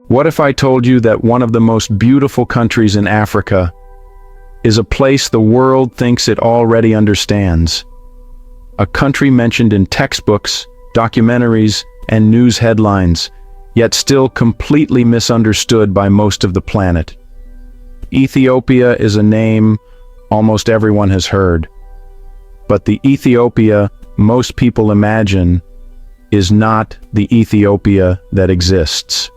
What if I told you that one of the most beautiful countries in Africa is a place the world thinks it already understands? A country mentioned in textbooks, documentaries, and news headlines, yet still completely misunderstood by most of the planet. Ethiopia is a name almost everyone has heard, but the Ethiopia most people imagine is not the Ethiopia that exists.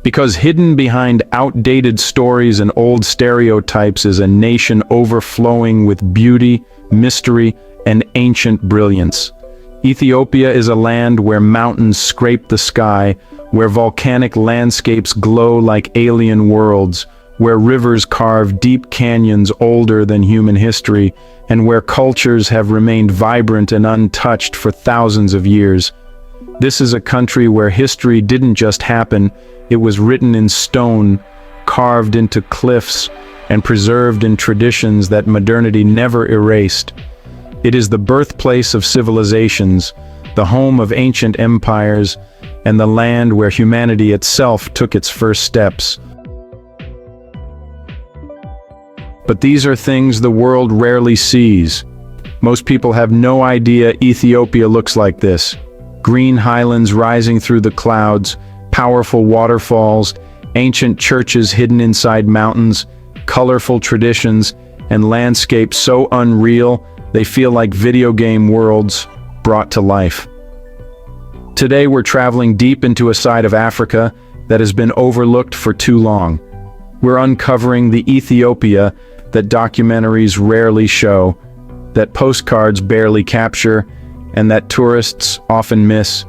Because hidden behind outdated stories and old stereotypes is a nation overflowing with beauty, mystery, and ancient brilliance. Ethiopia is a land where mountains scrape the sky, where volcanic landscapes glow like alien worlds, where rivers carve deep canyons older than human history, and where cultures have remained vibrant and untouched for thousands of years. This is a country where history didn't just happen, it was written in stone, carved into cliffs, and preserved in traditions that modernity never erased. It is the birthplace of civilizations, the home of ancient empires, and the land where humanity itself took its first steps. But these are things the world rarely sees. Most people have no idea Ethiopia looks like this. Green highlands rising through the clouds, powerful waterfalls, ancient churches hidden inside mountains, colorful traditions, and landscapes so unreal they feel like video game worlds brought to life. Today we're traveling deep into a side of Africa that has been overlooked for too long. We're uncovering the Ethiopia that documentaries rarely show, that postcards barely capture, and that tourists often miss.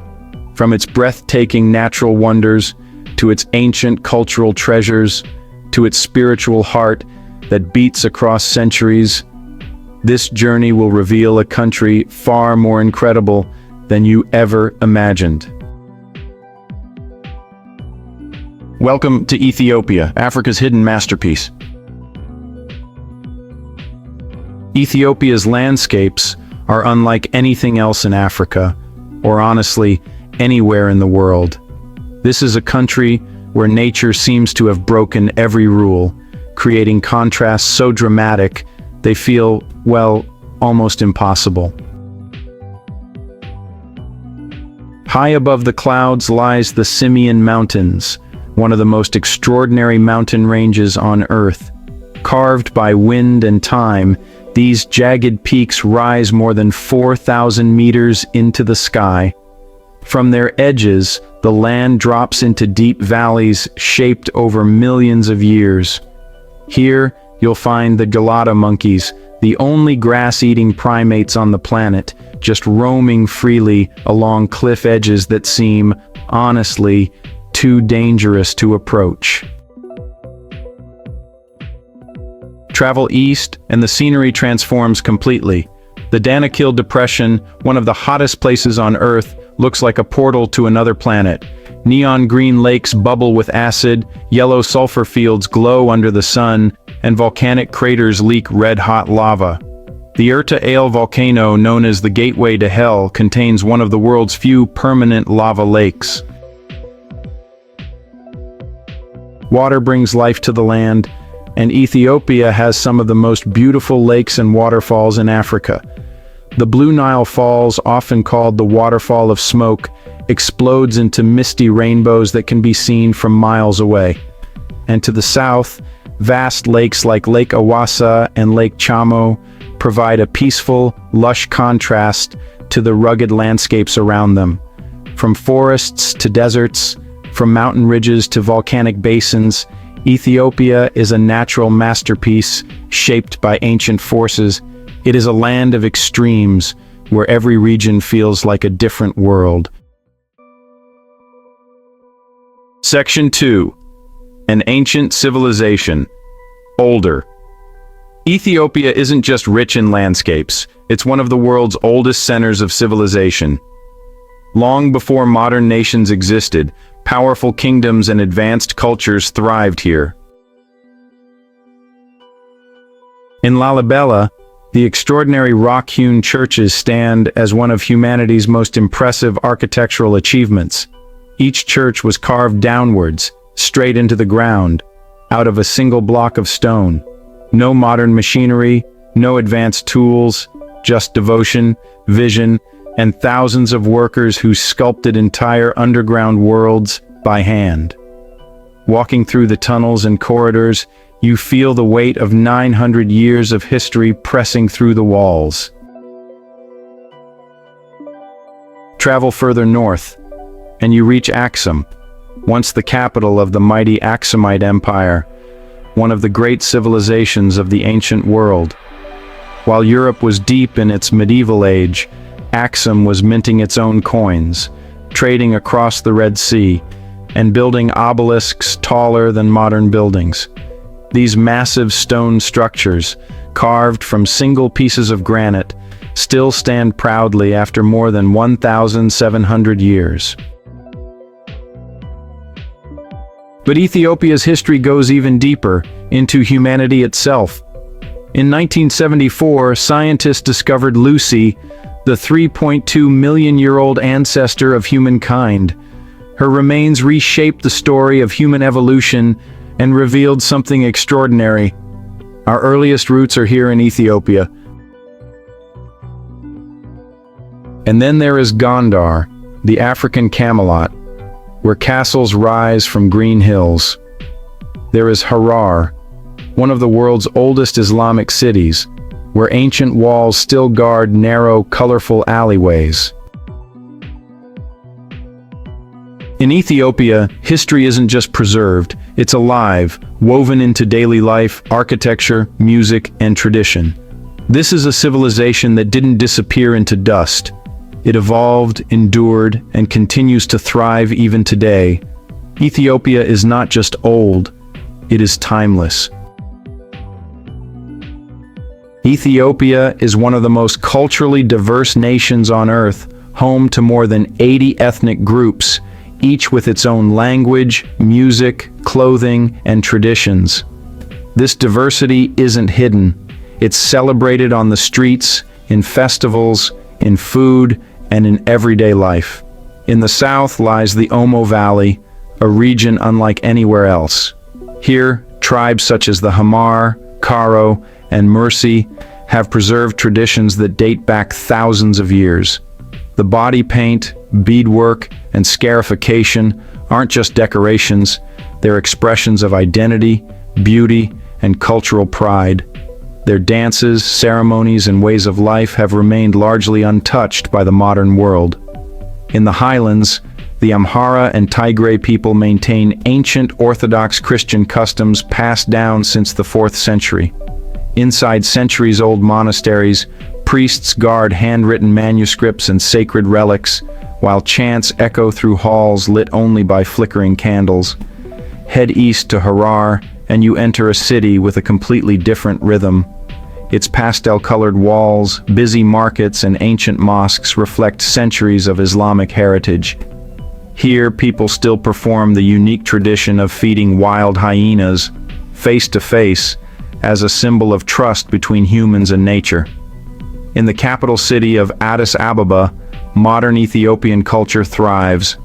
From its breathtaking natural wonders, to its ancient cultural treasures, to its spiritual heart that beats across centuries, this journey will reveal a country far more incredible than you ever imagined. Welcome to Ethiopia, Africa's hidden masterpiece. Ethiopia's landscapes are unlike anything else in Africa, or honestly, anywhere in the world. This is a country where nature seems to have broken every rule, creating contrasts so dramatic they feel, well, almost impossible. High above the clouds lies the Simien Mountains, one of the most extraordinary mountain ranges on Earth. Carved by wind and time, these jagged peaks rise more than 4,000 meters into the sky. From their edges, the land drops into deep valleys shaped over millions of years. Here, you'll find the Galata monkeys, the only grass-eating primates on the planet, just roaming freely along cliff edges that seem, honestly, too dangerous to approach. Travel east, and the scenery transforms completely. The Danakil Depression, one of the hottest places on Earth, looks like a portal to another planet. Neon green lakes bubble with acid, yellow sulfur fields glow under the sun, and volcanic craters leak red-hot lava. The Erta Ale volcano, known as the Gateway to Hell, contains one of the world's few permanent lava lakes. Water brings life to the land, and Ethiopia has some of the most beautiful lakes and waterfalls in Africa. The Blue Nile Falls, often called the Waterfall of Smoke, explodes into misty rainbows that can be seen from miles away. And to the south, vast lakes like Lake Awassa and Lake Chamo provide a peaceful, lush contrast to the rugged landscapes around them. From forests to deserts, from mountain ridges to volcanic basins, Ethiopia is a natural masterpiece shaped by ancient forces. It is a land of extremes, where every region feels like a different world. Section 2. An ancient civilization. Older. Ethiopia isn't just rich in landscapes, it's one of the world's oldest centers of civilization. Long before modern nations existed, powerful kingdoms and advanced cultures thrived here. In Lalibela, the extraordinary rock-hewn churches stand as one of humanity's most impressive architectural achievements. Each church was carved downwards, straight into the ground, out of a single block of stone. No modern machinery, no advanced tools, just devotion, vision, and thousands of workers who sculpted entire underground worlds by hand. Walking through the tunnels and corridors, you feel the weight of 900 years of history pressing through the walls. Travel further north, and you reach Aksum, once the capital of the mighty Aksumite Empire, one of the great civilizations of the ancient world. While Europe was deep in its medieval age, Aksum was minting its own coins, trading across the Red Sea, and building obelisks taller than modern buildings. These massive stone structures, carved from single pieces of granite, still stand proudly after more than 1,700 years. But Ethiopia's history goes even deeper, into humanity itself. In 1974, scientists discovered Lucy, the 3.2-million-year-old ancestor of humankind. Her remains reshaped the story of human evolution and revealed something extraordinary. Our earliest roots are here in Ethiopia. And then there is Gondar, the African Camelot, where castles rise from green hills. There is Harar, one of the world's oldest Islamic cities, where ancient walls still guard narrow, colorful alleyways. In Ethiopia, history isn't just preserved, it's alive, woven into daily life, architecture, music, and tradition. This is a civilization that didn't disappear into dust. It evolved, endured, and continues to thrive even today. Ethiopia is not just old, it is timeless. Ethiopia is one of the most culturally diverse nations on Earth, home to more than 80 ethnic groups, each with its own language, music, clothing, and traditions. This diversity isn't hidden. It's celebrated on the streets, in festivals, in food, and in everyday life. In the south lies the Omo Valley, a region unlike anywhere else. Here, tribes such as the Hamar, Karo, and Mursi have preserved traditions that date back thousands of years. The body paint, beadwork, and scarification aren't just decorations, they're expressions of identity, beauty, and cultural pride. Their dances, ceremonies, and ways of life have remained largely untouched by the modern world. In the highlands, the Amhara and Tigray people maintain ancient Orthodox Christian customs passed down since the 4th century. Inside centuries-old monasteries, priests guard handwritten manuscripts and sacred relics, while chants echo through halls lit only by flickering candles. Head east to Harar, and you enter a city with a completely different rhythm. Its pastel-colored walls, busy markets, and ancient mosques reflect centuries of Islamic heritage. Here, people still perform the unique tradition of feeding wild hyenas, face to face, as a symbol of trust between humans and nature. In the capital city of Addis Ababa, modern Ethiopian culture thrives.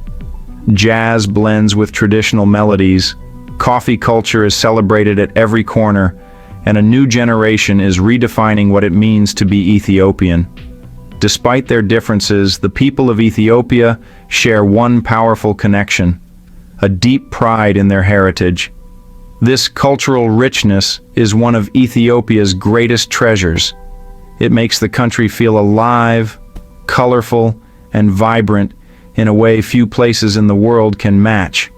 Jazz blends with traditional melodies, coffee culture is celebrated at every corner, and a new generation is redefining what it means to be Ethiopian. Despite their differences, the people of Ethiopia share one powerful connection: a deep pride in their heritage. This cultural richness is one of Ethiopia's greatest treasures. It makes the country feel alive, colorful, and vibrant in a way few places in the world can match.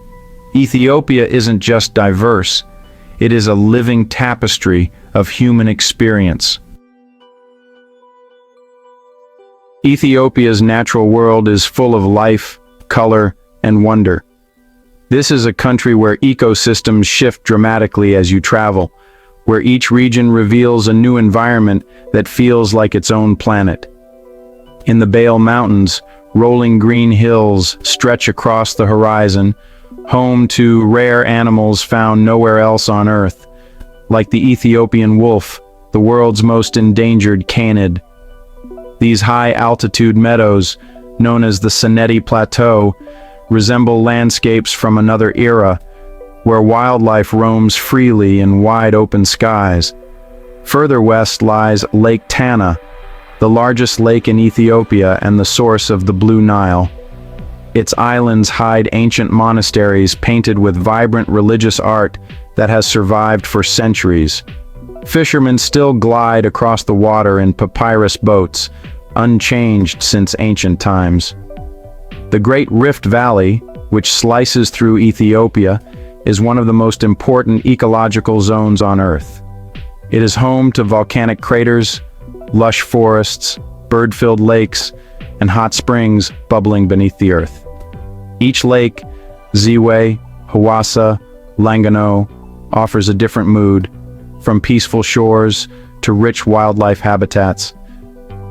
Ethiopia isn't just diverse, it is a living tapestry of human experience. Ethiopia's natural world is full of life, color, and wonder. This is a country where ecosystems shift dramatically as you travel, where each region reveals a new environment that feels like its own planet. In the Bale Mountains, rolling green hills stretch across the horizon, home to rare animals found nowhere else on Earth, like the Ethiopian wolf, the world's most endangered canid. These high-altitude meadows, known as the Seneti Plateau, resemble landscapes from another era, where wildlife roams freely in wide open skies. Further west lies Lake Tana, the largest lake in Ethiopia and the source of the Blue Nile. Its islands hide ancient monasteries painted with vibrant religious art that has survived for centuries. Fishermen still glide across the water in papyrus boats, unchanged since ancient times. The Great Rift Valley, which slices through Ethiopia, is one of the most important ecological zones on Earth. It is home to volcanic craters, lush forests, bird-filled lakes, and hot springs bubbling beneath the earth. Each lake, Ziwe, Hawassa, Langano, offers a different mood, from peaceful shores to rich wildlife habitats.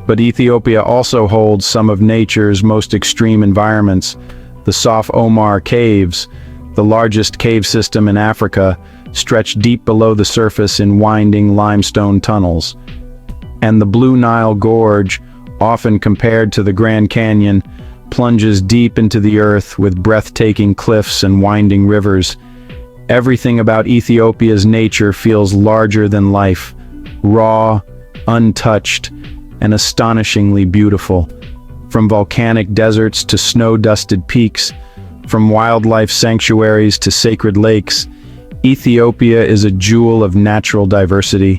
But Ethiopia also holds some of nature's most extreme environments. The Sof Omar Caves, the largest cave system in Africa, stretch deep below the surface in winding limestone tunnels. And the Blue Nile Gorge, often compared to the Grand Canyon, plunges deep into the earth with breathtaking cliffs and winding rivers. Everything about Ethiopia's nature feels larger than life, raw, untouched, and astonishingly beautiful. From volcanic deserts to snow-dusted peaks, from wildlife sanctuaries to sacred lakes, Ethiopia is a jewel of natural diversity,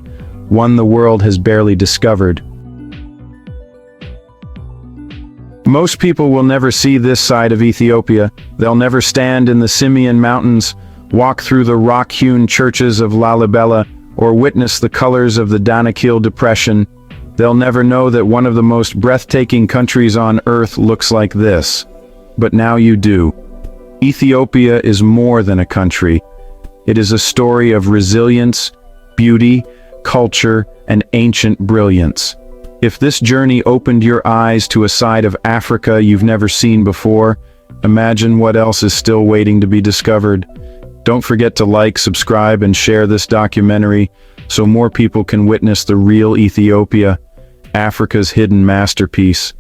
one the world has barely discovered. Most people will never see this side of Ethiopia. They'll never stand in the Simien Mountains, walk through the rock-hewn churches of Lalibela, or witness the colors of the Danakil Depression. They'll never know that one of the most breathtaking countries on Earth looks like this. But now you do. Ethiopia is more than a country. It is a story of resilience, beauty, culture, and ancient brilliance. If this journey opened your eyes to a side of Africa you've never seen before, imagine what else is still waiting to be discovered. Don't forget to like, subscribe, and share this documentary so more people can witness the real Ethiopia, Africa's hidden masterpiece.